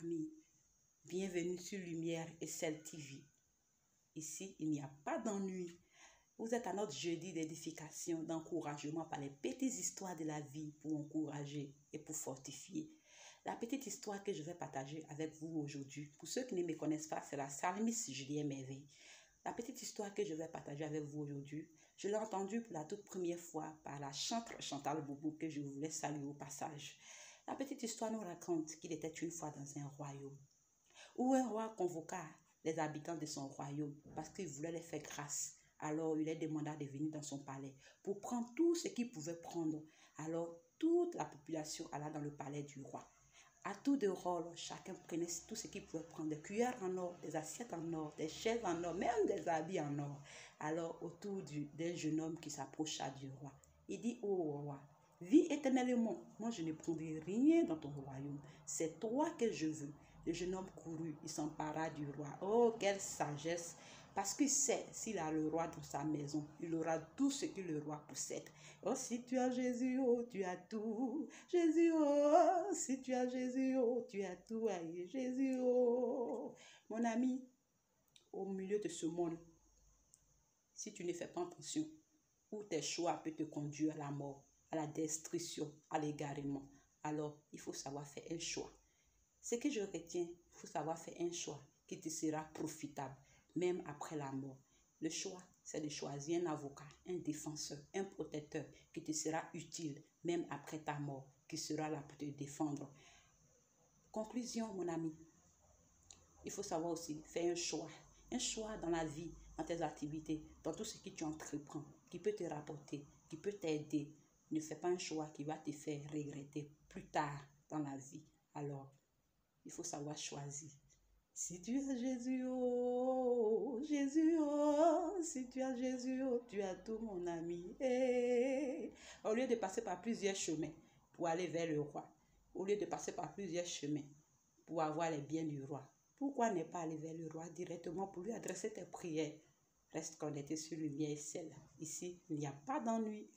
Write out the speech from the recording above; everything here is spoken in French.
famille. Bienvenue sur Lumière et Sel TV. Ici, il n'y a pas d'ennui. Vous êtes à notre jeudi d'édification, d'encouragement par les petites histoires de la vie pour encourager et pour fortifier. La petite histoire que je vais partager avec vous aujourd'hui, pour ceux qui ne me connaissent pas, c'est la psalmiste Julienne Merveille. La petite histoire que je vais partager avec vous aujourd'hui, je l'ai entendue pour la toute première fois par la chanteuse Chantal Boubou, que je voulais saluer au passage. La petite histoire nous raconte qu'il était une fois dans un royaume, où un roi convoqua les habitants de son royaume parce qu'il voulait les faire grâce. Alors, il les demanda de venir dans son palais pour prendre tout ce qu'il pouvait prendre. Alors, toute la population alla dans le palais du roi. À tour de rôle, chacun prenait tout ce qu'il pouvait prendre, des cuillères en or, des assiettes en or, des chaises en or, même des habits en or. Alors, autour d'un jeune homme qui s'approcha du roi, il dit au roi, « Vis éternellement, moi je ne prendrai rien dans ton royaume, c'est toi que je veux. » Le jeune homme courut, il s'empara du roi. Oh, quelle sagesse! Parce qu'il sait, s'il a le roi dans sa maison, il aura tout ce que le roi possède. Oh, si tu as Jésus, oh, tu as tout. Jésus, oh, si tu as Jésus, oh, tu as tout. Aïe, Jésus, oh. Mon ami, au milieu de ce monde, si tu ne fais pas attention, où tes choix peuvent te conduire à la mort, à la destruction, à l'égarement, alors il faut savoir faire un choix. Ce que je retiens, il faut savoir faire un choix qui te sera profitable, même après la mort. Le choix, c'est de choisir un avocat, un défenseur, un protecteur qui te sera utile, même après ta mort, qui sera là pour te défendre. Conclusion, mon ami, il faut savoir aussi faire un choix dans la vie, dans tes activités, dans tout ce que tu entreprends, qui peut te rapporter, qui peut t'aider. Ne fais pas un choix qui va te faire regretter plus tard dans la vie. Alors, il faut savoir choisir. Si tu as Jésus, oh, Jésus, oh, si tu as Jésus, oh, tu as tout, mon ami. Hey. Au lieu de passer par plusieurs chemins pour aller vers le roi, au lieu de passer par plusieurs chemins pour avoir les biens du roi, pourquoi ne pas aller vers le roi directement pour lui adresser tes prières? Reste connecté sur Lumière et Sel. Ici, il n'y a pas d'ennui.